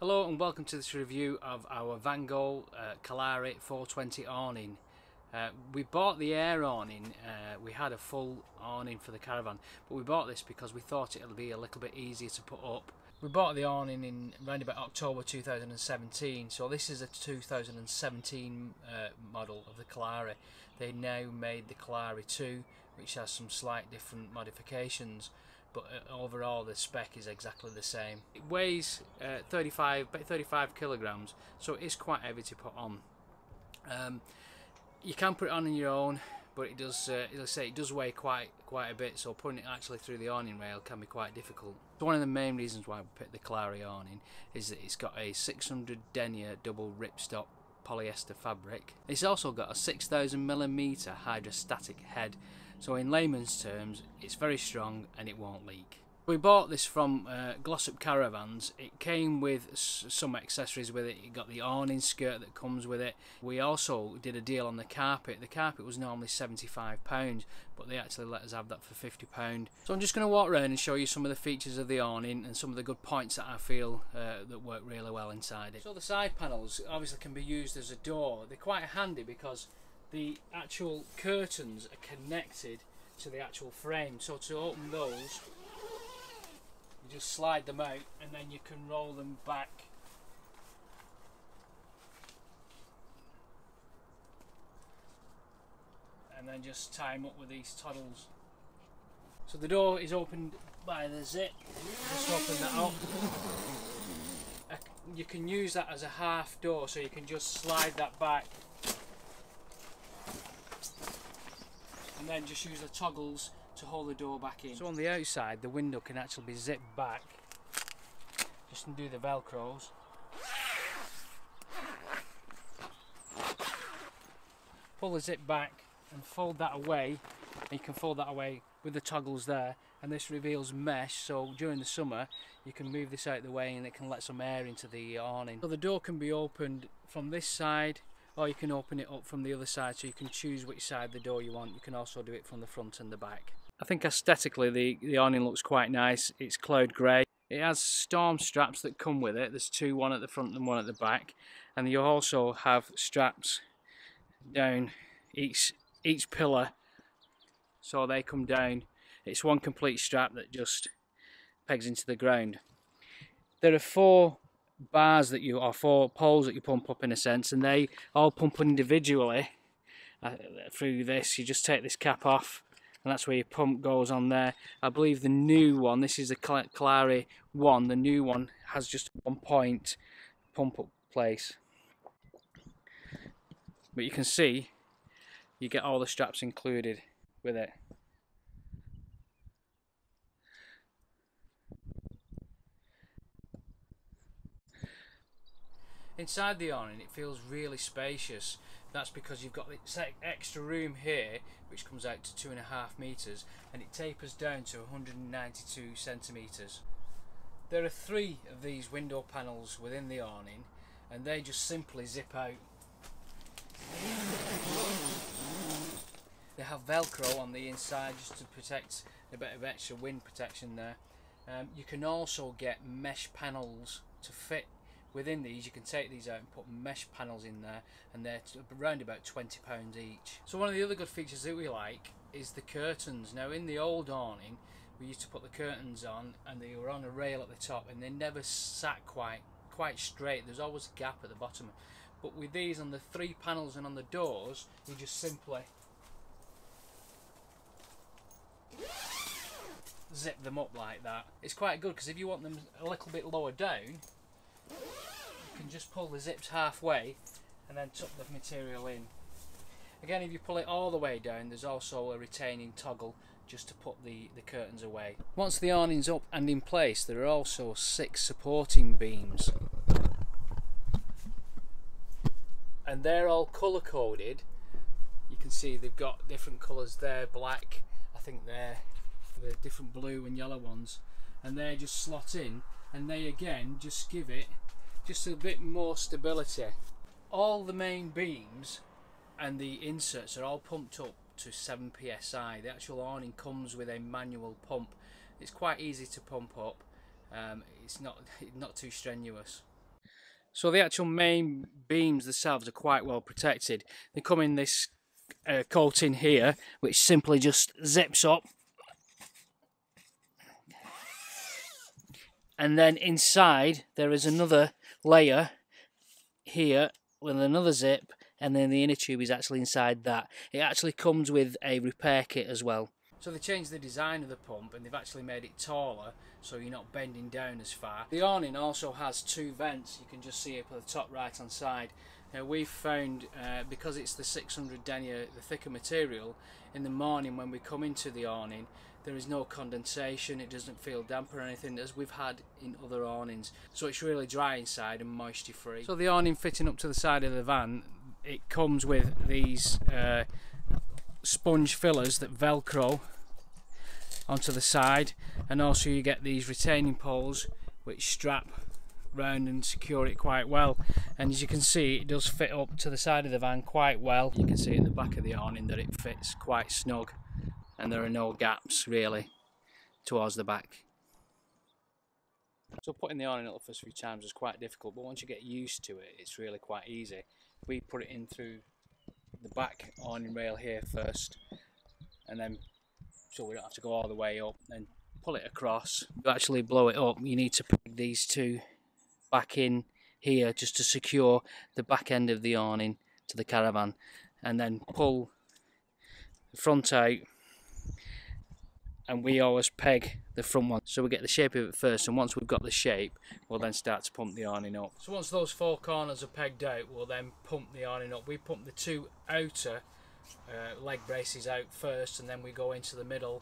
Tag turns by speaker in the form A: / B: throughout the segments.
A: Hello and welcome to this review of our Vango Kalari 420 awning. We bought the air awning. We had a full awning for the Caravan, but we bought this because we thought it'll be a little bit easier to put up. We bought the awning in around about October 2017, so this is a 2017 model of the Kalari. They now made the Kalari 2, which has some slight different modifications, but overall the spec is exactly the same. It weighs 35 kilograms, so it's quite heavy to put on. You can put it on your own, but it does, as I say, it does weigh quite a bit, so putting it actually through the awning rail can be quite difficult. So one of the main reasons why we picked the Kalari awning is that it's got a 600 denier double ripstop polyester fabric. It's also got a 6,000mm hydrostatic head, so in layman's terms it's very strong and it won't leak. We bought this from Glossop Caravans. It came with some accessories with it. It got the awning skirt that comes with it. We also did a deal on the carpet. The carpet was normally £75, but they actually let us have that for £50. So I'm just going to walk around and show you some of the features of the awning and some of the good points that I feel that work really well inside it. So the side panels obviously can be used as a door. They're quite handy because the actual curtains are connected to the actual frame. So to open those, you just slide them out and then you can roll them back. And then just tie them up with these toddles. So the door is opened by the zip. Just open that up. You can use that as a half door, so you can just slide that back. And then just use the toggles to hold the door back in. So on the outside the window can actually be zipped back. Just undo the velcros. Pull the zip back and fold that away. And you can fold that away with the toggles there, and this reveals mesh, so during the summer you can move this out of the way and it can let some air into the awning. So the door can be opened from this side, or you can open it up from the other side, so you can choose which side of the door you want. You can also do it from the front and the back. I think aesthetically the awning looks quite nice. It's cloud grey. It has storm straps that come with it. There's two, one at the front and one at the back, and you also have straps down each pillar, so they come down. It's one complete strap that just pegs into the ground. There are four bars that you, or four poles that you pump up in a sense, and they all pump individually through this. You just take this cap off and that's where your pump goes on there. I believe the new one, this is the Kalari 1, the new one has just 1 point pump up place. But you can see you get all the straps included with it. Inside the awning it feels really spacious. That's because you've got this extra room here which comes out to 2.5 meters, and it tapers down to 192 centimeters. There are 3 of these window panels within the awning, and they just simply zip out. They have Velcro on the inside just to protect a bit of extra wind protection there. You can also get mesh panels to fit within these. You can take these out and put mesh panels in there, and they're around about £20 each. So one of the other good features that we like is the curtains. Now in the old awning we used to put the curtains on and they were on a rail at the top and they never sat quite straight. There's always a gap at the bottom. But with these, on the 3 panels and on the doors, you just simply zip them up like that. It's quite good because if you want them a little bit lower down, you can just pull the zips halfway and then tuck the material in. Again, if you pull it all the way down, there's also a retaining toggle just to put the curtains away. Once the awning's up and in place, there are also 6 supporting beams, and they're all colour coded. You can see they've got different colours there, black, I think they're the different blue and yellow ones, and they just slot in, and they again just give it just a bit more stability. All the main beams and the inserts are all pumped up to 7 psi. The actual awning comes with a manual pump. It's quite easy to pump up. It's not too strenuous. So the actual main beams themselves are quite well protected. They come in this coating here, which simply just zips up. And then inside there is another layer here with another zip, and then the inner tube is actually inside that. It actually comes with a repair kit as well. So they changed the design of the pump and they've actually made it taller, so you're not bending down as far. The awning also has two vents. You can just see it at the top right hand side. Now we've found, because it's the 600 denier, the thicker material, in the morning when we come into the awning, there is no condensation, it doesn't feel damp or anything as we've had in other awnings. So it's really dry inside and moisture free. So the awning fitting up to the side of the van, it comes with these sponge fillers that velcro onto the side, and also you get these retaining poles which strap round and secure it quite well. And as you can see, it does fit up to the side of the van quite well. You can see at the back of the awning that it fits quite snug, and there are no gaps really towards the back. So putting the awning up the first few times is quite difficult, but once you get used to it, it's really quite easy. We put it in through the back awning rail here first, and then so we don't have to go all the way up and pull it across. To actually blow it up, you need to peg these two back in here just to secure the back end of the awning to the Caravan, and then pull the front out, and we always peg the front one so we get the shape of it first, and once we've got the shape we'll then start to pump the awning up. So once those four corners are pegged out, we'll then pump the awning up. We pump the two outer leg braces out first, and then we go into the middle.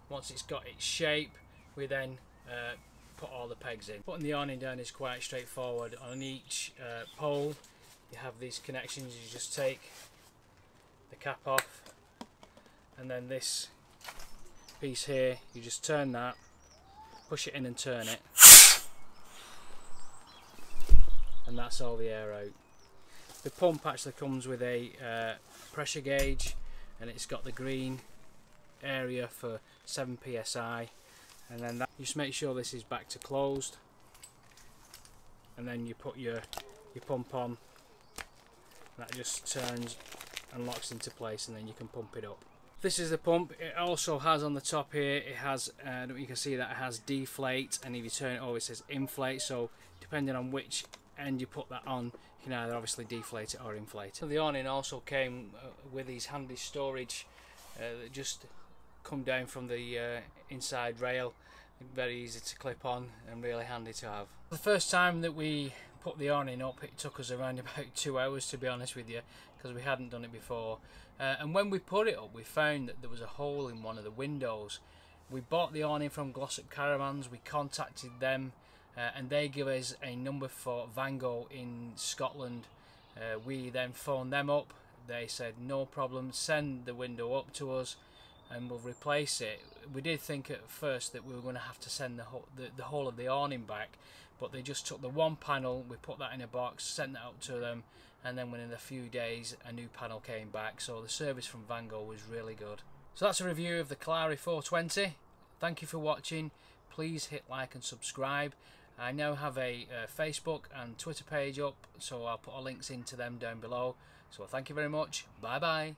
A: Once it's got its shape, we then put all the pegs in. Putting the awning down is quite straightforward. On each pole you have these connections. You just take the cap off, and then this piece here, you just turn that, push it in and turn it, and that's all the air out. The pump actually comes with a pressure gauge, and it's got the green area for 7 psi, and then that, you just make sure this is back to closed, and then you put your pump on. That just turns and locks into place, and then you can pump it up. This is the pump. It also has on the top here, it has you can see that it has deflate, and if you turn it over it says inflate, so depending on which end you put that on, you can either obviously deflate it or inflate it. So the awning also came with these handy storage that just come down from the inside rail. Very easy to clip on and really handy to have. The first time that we put the awning up, it took us around about 2 hours, to be honest with you, because we hadn't done it before. And when we put it up, we found that there was a hole in one of the windows. We bought the awning from Glossop Caravans. We contacted them, and they give us a number for Vango in Scotland. We then phoned them up. They said no problem, send the window up to us and we'll replace it. We did think at first that we were going to have to send the whole of the awning back, but they just took the one panel, we put that in a box, sent that out to them, and then within a few days a new panel came back. So the service from Vango was really good. So that's a review of the Kalari 420. Thank you for watching. Please hit like and subscribe. I now have a Facebook and Twitter page up, so I'll put links into them down below. So thank you very much. Bye bye.